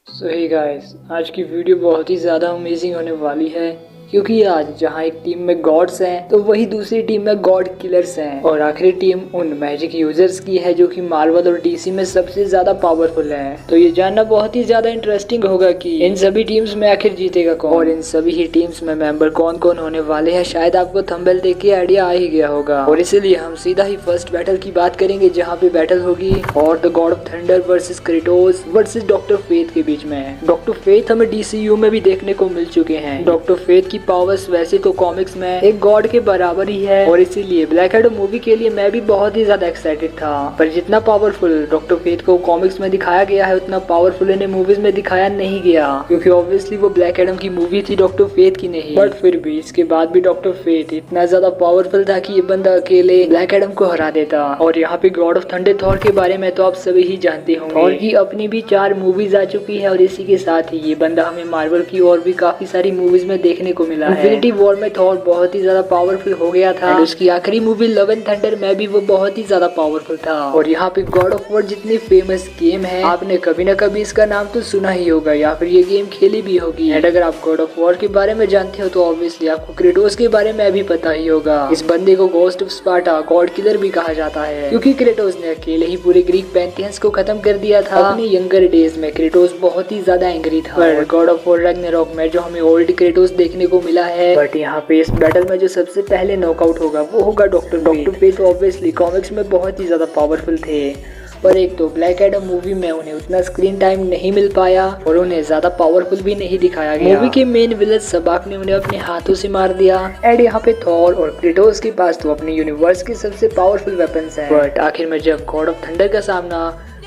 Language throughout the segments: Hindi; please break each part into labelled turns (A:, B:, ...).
A: सो हे गाइस, आज की वीडियो बहुत ही ज़्यादा अमेजिंग होने वाली है क्योंकि आज जहां एक टीम में गॉड्स हैं तो वही दूसरी टीम में गॉड किलर्स हैं और आखिरी टीम उन मैजिक यूजर्स की है जो कि मार्वल और डीसी में सबसे ज़्यादा पावरफुल है। तो ये जानना बहुत ही ज़्यादा इंटरेस्टिंग होगा कि इन सभी टीम्स में आखिर जीतेगा कौन और इन सभी ही टीम्स में मेंबर कौन कौन होने वाले हैं। शायद आपको थंबनेल देख के आइडिया आ ही गया होगा और इसीलिए हम सीधा ही फर्स्ट बैटल की बात करेंगे जहाँ पे बैटल होगी और the God of thunder versus Kratos versus doctor faith के बीच में। डॉक्टर फेथ हमें डीसीयू में भी देखने को मिल चुके हैं। डॉक्टर फेथ की पावर्स वैसे तो कॉमिक्स में एक गॉड के बराबर ही है और इसीलिए ब्लैक एडम मूवी के लिए मैं भी बहुत ही ज्यादा एक्साइटेड था। पर जितना पावरफुल डॉक्टर फेथ को कॉमिक्स में दिखाया गया है उतना पावरफुल इन्हें मूवीज में दिखाया नहीं गया क्योंकि ऑब्वियसली वो ब्लैक एडम की मूवी थी, डॉक्टर फेथ की नहीं। बट फिर भी इसके बाद भी डॉक्टर फेथ इतना ज्यादा पावरफुल था कि ये बंदा अकेले ब्लैक एडम को हरा देता। और यहाँ पे गॉड ऑफ थंडर थॉर के बारे में तो आप सभी ही जानते होंगे। थॉर की अपनी भी 4 मूवीज आ चुकी है और इसी के साथ ही ये बंदा हमें मार्वल की और भी काफी सारी मूवीज में देखने को मिला है। इन्फिनिटी वॉर में थॉर बहुत ही ज्यादा पावरफुल हो गया था और उसकी आखिरी मूवी लव एंड थंडर में भी वो बहुत ही ज्यादा पावरफुल था। और यहाँ पे गॉड ऑफ वॉर जितनी फेमस गेम है आपने कभी ना कभी इसका नाम तो सुना ही होगा या फिर ये गेम खेली भी होगी। एंड अगर आप गॉड ऑफ वॉर के बारे में जानते हो तो ऑब्वियसली आपको क्रेटोस के बारे में भी पता ही होगा। इस बंदे को ghost of Sparta God killer भी कहा जाता है क्योंकि क्रेटोस ने अकेले ही पूरे ग्रीक पैंथियंस को खत्म कर दिया था। अपने यंगर डेज में क्रेटोस बहुत ही ज्यादा एंग्री था। पर गॉड ऑफ वॉर रैग्नारोक में जो हमें ओल्ड क्रेटोस देखने को मिला है, बट यहाँ पे इस बैटल में जो सबसे पहले नॉकआउट होगा वो होगा डॉक्टर फेथ। ऑब्वियसली कॉमिक्स में बहुत ही ज्यादा पावरफुल थे पर एक तो ब्लैक एडम मूवी में उन्हें उतना स्क्रीन टाइम नहीं मिल पाया और उन्हें ज्यादा पावरफुल भी नहीं दिखाया गया। मूवी के मेन विलन सबाक ने उन्हें अपने हाथों से मार दिया। एंड यहाँ पे थॉर और क्रेटोस के पास तो अपने यूनिवर्स के सबसे पावरफुल वेपन्स हैं। बट आखिर में जब गॉड ऑफ थंडर का सामना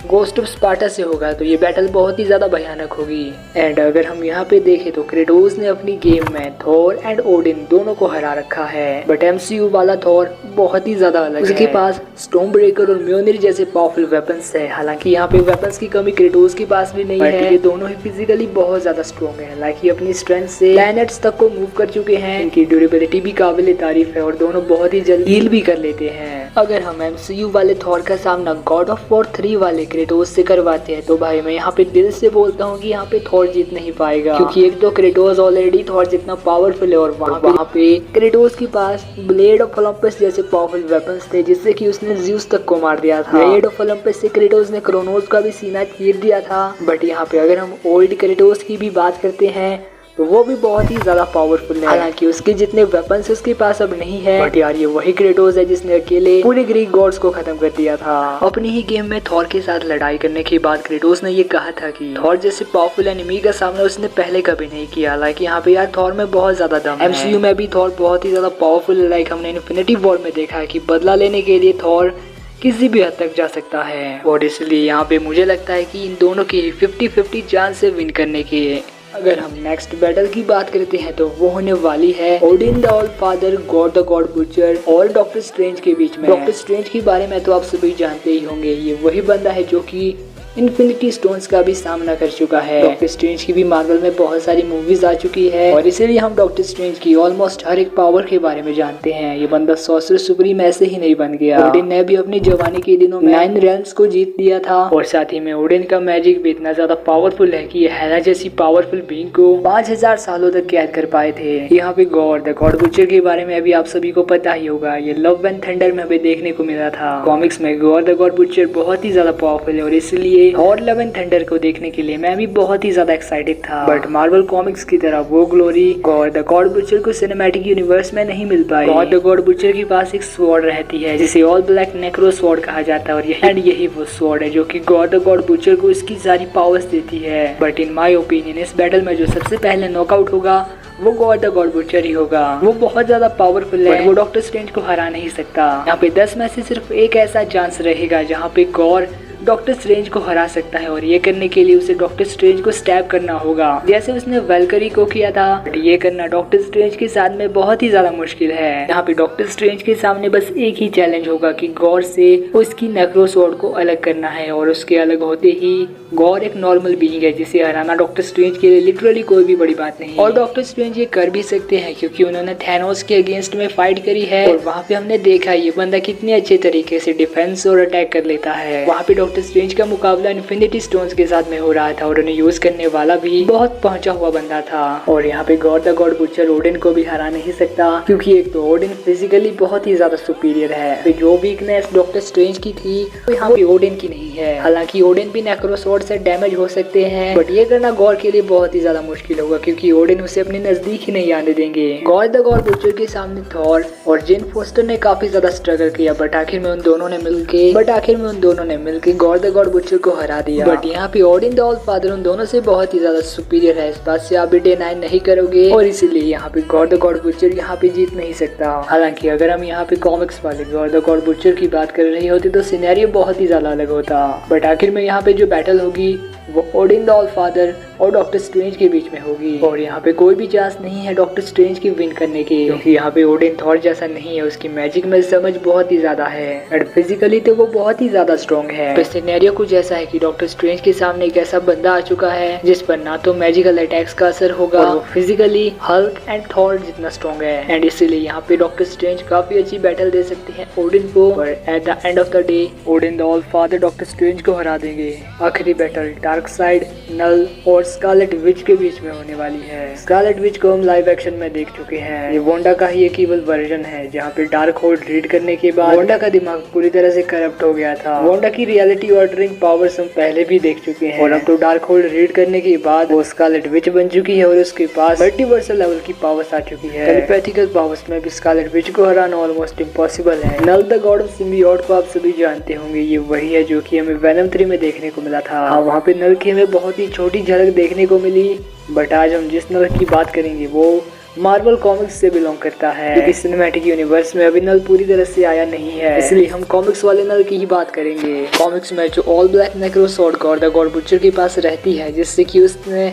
A: गोस्ट ऑफ स्पार्टा से होगा तो ये बैटल बहुत ही ज्यादा भयानक होगी। एंड अगर हम यहाँ पे देखें तो क्रेटोस ने अपनी गेम में थॉर एंड ओडिन दोनों को हरा रखा है बट एमसीयू वाला थॉर बहुत ही ज्यादा अलग है। उसके पास स्टॉर्म ब्रेकर और म्योनिर जैसे पावरफुल वेपन्स है। हालांकि यहाँ पे वेपन्स की कमी क्रेटोस के पास भी नहीं है। ये दोनों ही फिजिकली बहुत ज्यादा स्ट्रॉन्ग है। लाइक ये अपनी स्ट्रेंथ से प्लैनेट्स तक को मूव कर चुके हैं। इनकी ड्यूरेबिलिटी भी काबिल तारीफ है और दोनों बहुत ही जल्दी हील भी कर लेते हैं। अगर हम एमसीयू वाले थॉर का सामना गॉड ऑफ वॉर 3 वाले क्रेटोस से करवाते हैं तो भाई मैं यहाँ पे दिल से बोलता हूँ कि यहाँ पे थॉर जीत नहीं पाएगा क्योंकि एक तो क्रेटोस ऑलरेडी थॉर जितना पावरफुल है और वहाँ पे क्रेटोस के पास ब्लेड ऑफ ओलंपस जैसे पावरफुल वेपन्स थे जिससे कि उसने ज़्यूस तक को मार दिया था। ब्लेड ऑफ ओलंपस से क्रेटोस ने क्रोनोस का भी सीना चीर दिया था। बट यहाँ पे अगर हम ओल्ड क्रेटोस की भी बात करते हैं तो वो भी बहुत ही ज्यादा पावरफुल है। हालांकि उसके जितने वेपन्स उसके पास अब नहीं है बट यार ये वही क्रेटोस है जिसने अकेले पूरे ग्रीक गॉड्स को खत्म कर दिया था। अपनी ही गेम में थॉर के साथ लड़ाई करने के बाद क्रेटोस ने ये कहा था कि थॉर जैसे पावरफुल एनिमी का सामना उसने पहले कभी नहीं किया। लाइक यहाँ पे यार थॉर में बहुत ज्यादा दम है। एमसीयू में भी थॉर बहुत ही ज्यादा पावरफुल है। लाइक हमने इन्फिनिटी वॉर में देखा है कि बदला लेने के लिए थॉर किसी भी हद तक जा सकता है और इसलिए यहाँ पे मुझे लगता है कि इन दोनों की 50-50 चांस है विन करने की। अगर हम नेक्स्ट बैटल की बात करते हैं तो वो होने वाली है Odin the all father God the god butcher और डॉक्टर स्ट्रेंज के बीच में। डॉक्टर स्ट्रेंज के बारे में तो आप सभी जानते ही होंगे। ये वही बंदा है जो कि इन्फिनिटी स्टोन्स का भी सामना कर चुका है। डॉक्टर स्ट्रेंज की भी मार्वल में बहुत सारी मूवीज आ चुकी है और इसीलिए हम डॉक्टर स्ट्रेंज की ऑलमोस्ट हर एक पावर के बारे में जानते हैं। ये बंदा सॉर्सरर सुप्रीम ऐसे ही नहीं बन गया। ओडिन ने भी अपनी जवानी के दिनों में 9 रेल्म्स को जीत दिया था और साथ ही में ओडिन का मैजिक भी इतना ज्यादा पावरफुल है कि ये हेला जैसी पावरफुल बीइंग को 5000 सालों तक कैद कर पाए थे। यहाँ पे गॉड द गॉड बुचर के बारे में अभी आप सभी को पता ही होगा। ये लव एंड थंडर में हमें देखने को मिला था। कॉमिक्स में गॉड द गॉड बुचर बहुत ही ज्यादा पावरफुल है और इसलिए और लव एंड थंडर को देखने के लिए मैं भी बहुत ही ज्यादा एक्साइटेड था। बट मार्वल कॉमिक्स की तरह वो glory God the god butcher को सिनेमैटिक यूनिवर्स में नहीं मिल पाई। गॉड द गॉड बुचर के पास एक स्वॉर्ड रहती है जिसे ऑल ब्लैक नेक्रो स्वॉर्ड कहा जाता है और यही वो स्वॉर्ड है जो कि गॉड द गॉड बुचर को इसकी सारी पावर्स देती है। बट इन माय ओपिनियन इस बैटल में जो सबसे पहले नॉकआउट होगा वो गॉड द गॉड बुचर ही होगा। वो बहुत ज्यादा पावरफुल है, वो डॉक्टर स्ट्रेंज को हरा नहीं सकता। यहाँ पे 10 में से सिर्फ एक ऐसा चांस रहेगा जहाँ पे गॉड डॉक्टर स्ट्रेंज को हरा सकता है और ये करने के लिए उसे डॉक्टर स्ट्रेंज को स्टैब करना होगा जैसे उसने वेलकरी को किया था। बट ये करना डॉक्टर स्ट्रेंज के साथ में बहुत ही ज्यादा मुश्किल है। यहाँ पे डॉक्टर स्ट्रेंज के सामने बस एक ही चैलेंज होगा कि गॉर से उसकी नेक्रो स्वॉर्ड को अलग करना है और उसके अलग होते ही गॉर एक नॉर्मल बीइंग है जिसे हराना डॉक्टर स्ट्रेंज के लिए लिटरली कोई भी बड़ी बात नहीं। और डॉक्टर स्ट्रेंज ये कर भी सकते हैं क्योंकि उन्होंने थैनोस के अगेंस्ट में फाइट करी है और वहाँ पे हमने देखा ये बंदा कितने अच्छे तरीके से डिफेंस और अटैक कर लेता है। वहाँ पे डॉक्टर डॉक्टर स्ट्रेंज का मुकाबला इन्फिनिटी स्टोन्स के साथ में हो रहा था और उन्हें यूज करने वाला भी बहुत पहुंचा हुआ बंदा था। और यहाँ पे God the god butcher Odin को भी हरा नहीं सकता, क्योंकि एक तो ओडिन फिजिकली बहुत ही ज्यादा सुपीरियर है। तो जो वीकनेस डॉक्टर स्ट्रेंज की थी वो यहाँ पे ओडिन की नहीं है। हालांकि ओडिन भी नेक्रोसॉर्ड से डैमेज हो सकते हैं, बट ये करना गॉड के लिए बहुत ही ज्यादा मुश्किल होगा, क्योंकि ओडिन उसे अपने नजदीक ही नहीं आने देंगे। गॉड द गॉड बुचर के सामने थॉर और जेन फोस्टर ने काफी ज्यादा स्ट्रगल किया, बट आखिर में उन दोनों ने मिलके गॉड द गॉड बुचर को हरा दिया। बट यहाँ पे ओडिन द ऑल फादर उन दोनों से बहुत ही ज्यादा सुपीरियर है, इस बात से आप भी डिनाई नहीं करोगे, और इसीलिए यहाँ पे गॉड द गॉड बुचर यहाँ पे जीत नहीं सकता। हालांकि अगर हम यहाँ पे कॉमिक्स वाले गॉड द गॉड बुचर की बात कर रहे होते तो सिनेरियो बहुत ही ज्यादा अलग होता। बट आखिर में यहाँ पे जो बैटल होगी वो ओडिन द ऑल फादर और डॉक्टर स्ट्रेंज के बीच में होगी, और यहाँ पे कोई भी चांस नहीं है डॉक्टर स्ट्रेंज की विन करने की, क्योंकि यहाँ पे ओडिन थॉर जैसा नहीं है। उसकी मैजिक में समझ बहुत ही ज्यादा है और फिजिकली तो वो बहुत ही ज्यादा स्ट्रॉन्ग है। तो सिनेरियो कुछ ऐसा है कि डॉक्टर स्ट्रेंज के सामने एक ऐसा बंदा आ चुका है जिस पर ना तो मैजिकल अटैक्स का असर होगा और वो फिजिकली हल्क एंड थॉर जितना स्ट्रॉन्ग है, एंड इसीलिए यहाँ पे डॉक्टर स्ट्रेंज काफी अच्छी बैटल दे सकते हैं ओडिन को, और at the end of the day Odin the all father doctor strange को हरा देंगे। आखिरी बैटल डार्क साइड, नल और स्कारलेट विच के बीच में होने वाली है। स्कारलेट विच को हम लाइव एक्शन में देख चुके हैं। ये वोंडा का ही एक इवल वर्जन है, जहाँ पे डार्क होल्ड रीड करने के बाद वोंडा का दिमाग पूरी तरह से करप्ट हो गया था। वोंडा की रियलिटी ऑल्टरिंग पावर्स हम पहले भी देख चुके हैं, और अब तो डार्क होल्ड रीड करने के बाद वो स्कारलेट विच बन चुकी है और उसके पास मल्टीवर्सल लेवल की पावर्स आ चुकी है। टेलीपैथिकल पावर्स में भी स्कारलेट विच को हराना ऑलमोस्ट इम्पॉसिबल है। नल द गॉड ऑफ सिम्बियोट को आप सभी जानते होंगे, ये वही है जो कि हमें वेनम 3 में देखने को मिला था। वहाँ पे नल की हमें बहुत ही छोटी झलक देखने को मिली, बट आज हम जिस नल की बात करेंगे वो मार्वल कॉमिक्स से बिलोंग करता है, क्योंकि सिनेमैटिक यूनिवर्स में अभी नल पूरी तरह से आया नहीं है, इसलिए हम कॉमिक्स वाले नल की ही बात करेंगे। कॉमिक्स में जो all black necrosword god the god butcher के पास रहती है, जिससे कि उसने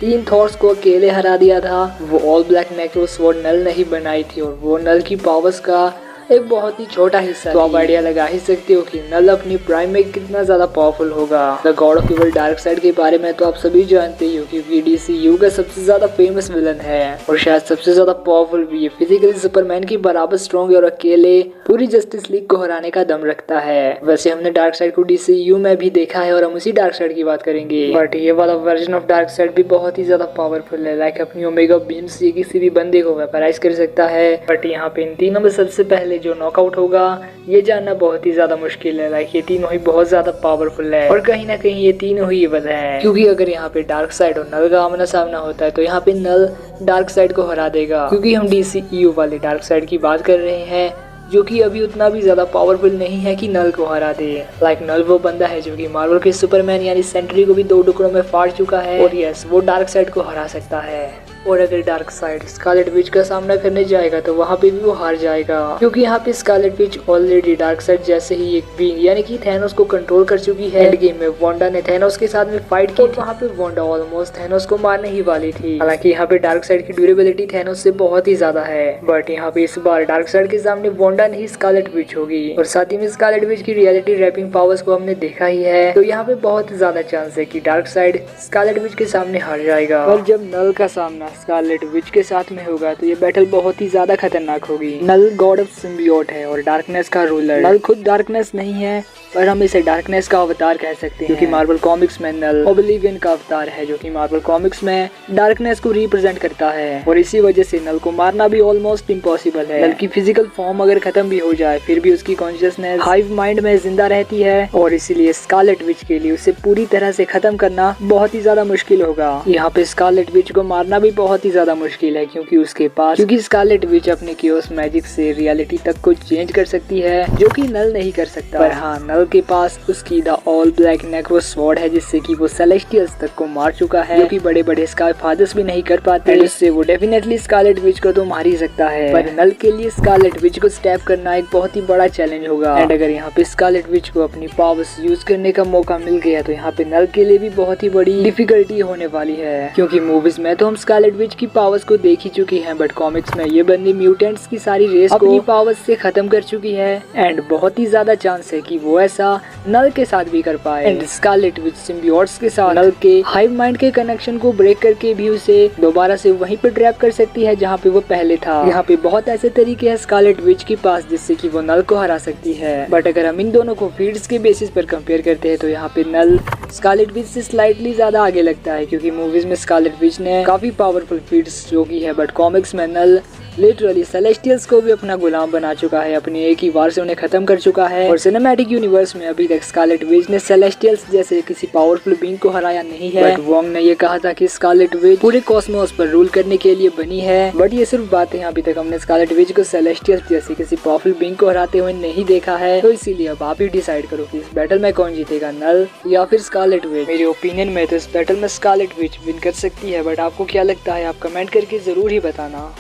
A: 3 थॉर्स को अकेले हरा दिया था, वो ऑल ब्लैक नेक्रोसॉर्ड नल नहीं बनाई थी, और वो नल की पावर्स का एक बहुत ही छोटा हिस्सा। तो आप आइडिया लगा ही सकते हो कि नल अपनी प्राइम में कितना ज्यादा पावरफुल होगा। The God of evil dark side के बारे में तो आप सभी जानते ही हो, क्योंकि DCU का सबसे ज्यादा फेमस विलन है और शायद सबसे ज्यादा पावरफुल भी है। फिजिकली सुपरमैन की बराबर स्ट्रॉन्ग है और अकेले पूरी जस्टिस लीग को हराने का दम रखता है। वैसे हमने डार्क साइड को DCU में भी देखा है और हम उसी डार्क साइड की बात करेंगे, बट ये वाला वर्जन ऑफ डार्क साइड भी बहुत ही ज्यादा पावरफुल है। लाइक अपनी ओमेगा बीम से किसी भी बंदे को वेपराइज कर सकता है। बट यहाँ पे इन तीनों में सबसे पहले जो नॉकआउट होगा ये जानना बहुत ही ज्यादा मुश्किल है। लाइक ये तीनों ही बहुत ज्यादा पावरफुल है और कहीं ना कहीं ये तीनों ही इवल है, क्योंकि अगर यहाँ पे डार्क साइड और नल का आमना सामना होता है तो यहाँ पे नल डार्क साइड को हरा देगा, क्योंकि हम DCU वाले डार्क साइड की बात कर रहे हैं जो कि अभी उतना भी ज्यादा पावरफुल नहीं है कि नल को हरा दे। लाइक नल वो बंदा है जो कि मार्वल के सुपरमैन यानी सेंट्री को भी 2 टुकड़ों में फाड़ चुका है, और यस वो डार्क साइड को हरा सकता है। और अगर डार्क साइड स्कारलेट विच का सामना करने जाएगा तो वहाँ पे भी वो हार जाएगा, क्योंकि यहाँ पे Scarlet Witch already dark side जैसे ही एक बीइंग यानी कि थैनोस को कंट्रोल कर चुकी है। एंड गेम में वोंडा ने थैनोस के साथ में फाइट की, वहाँ पे वोंडा ऑलमोस्ट थैनोस को मारने ही वाली थी। हालांकि यहाँ पे डार्क साइड की ड्यूरेबिलिटी थैनोस से बहुत ही ज्यादा है, बट यहाँ पे इस बार डार्क साइड के सामने वोंडा नहीं स्कारलेट विच होगी, और साथ ही में स्कारलेट विच की रियलिटी रैपिंग पावर्स को हमने देखा ही है, तो यहाँ पे बहुत ज्यादा चांस है कि डार्क साइड स्कारलेट विच के सामने हार जाएगा। और जब नल का सामना स्कारलेट विच के साथ में होगा तो ये बैटल बहुत ही ज्यादा खतरनाक होगी। नल गॉड ऑफ सिम्बियोट है और डार्कनेस का रूलर। नल खुद डार्कनेस नहीं है, पर हम इसे डार्कनेस का अवतार कह सकते हैं, क्योंकि मार्वल कॉमिक्स में नल ओब्लिवियन का अवतार है, जो कि मार्वल कॉमिक्स में डार्कनेस को रिप्रेजेंट करता है, और इसी वजह से नल को मारना भी ऑलमोस्ट इम्पॉसिबल है। नल की फिजिकल फॉर्म अगर खत्म भी हो जाए फिर भी उसकी कॉन्शियसनेस हाइव माइंड में जिंदा रहती है, और इसीलिए स्कारलेट विच के लिए उसे पूरी तरह से खत्म करना बहुत ही ज्यादा मुश्किल होगा। यहाँ पे स्कारलेट विच को मारना भी बहुत ही ज्यादा मुश्किल है, क्योंकि स्कारलेट विच अपने क्योस मैजिक से रियलिटी तक को चेंज कर सकती है, जो कि नल नहीं कर सकता। पर हाँ, नल के पास उसकी द ऑल ब्लैक नेक्रो स्वॉर्ड है, जिससे कि वो सेलेस्टियल्स तक को मार चुका है, जो कि बड़े बड़े स्काई फादर्स भी नहीं कर पाते। इससे वो डेफिनेटली स्कारलेट विच को तो मार ही सकता है, पर नल के लिए स्कारलेट विच को स्टैप करना एक बहुत ही बड़ा चैलेंज होगा। एंड अगर यहाँ पे स्कारलेट विच को अपनी पावर्स यूज करने का मौका मिल गया तो यहाँ पे नल के लिए भी बहुत ही बड़ी डिफिकल्टी होने वाली है, क्योंकि मूवीज में तो हम स्कारलेट स्कारलेट विच की पावर्स को देख ही चुकी हैं, बट कॉमिक्स में ये बंदी म्यूटेंट्स की सारी रेस अपनी पावर्स से खत्म कर चुकी है एंड बहुत ही ज्यादा चांस है कि वो ऐसा नल के साथ भी कर पाए। एंड स्कारलेट विच सिम्बियोट्स के साथ नल के हाइव माइंड के कनेक्शन को ब्रेक करके भी उसे दोबारा से वहीं पे ट्रैप कर सकती है जहाँ पे वो पहले था। यहाँ पे बहुत ऐसे तरीके हैं स्कारलेट विच के पास जिससे कि वो नल को हरा सकती है, बट अगर हम इन दोनों को फीड्स के बेसिस पर कंपेयर करते हैं तो यहाँ पे नल स्कारलेट विच से स्लाइटली ज्यादा आगे लगता है, क्योंकि मूवीज में स्कारलेट विच ने काफी पावरफुल फीड्स जो की है, बट कॉमिक्स में नल लिटरली सेलेस्टियल्स को भी अपना गुलाम बना चुका है, अपनी एक ही वार से उन्हें खत्म कर चुका है। और सिनेमैटिक यूनिवर्स में अभी तक स्कारलेट विच ने सेलेस्टियल्स जैसे किसी पावरफुल बीइंग को हराया नहीं है, बट वोंग ने ये कहा था कि स्कारलेट विच पूरे कॉस्मोस पर रूल करने के लिए बनी है, बट ये सिर्फ बातें हैं। अभी तक हमने स्कारलेट विच को सेलेस्टियल्स जैसे किसी पावरफुल बीइंग को हराते हुए नहीं देखा है, तो इसीलिए अब आप ही डिसाइड करो कि इस बैटल में कौन जीतेगा, नल या फिर स्कारलेट विच। मेरे ओपिनियन में तो इस बैटल में स्कारलेट विच विन कर सकती है, बट आपको क्या लगता है आप कमेंट करके जरूर ही बताना।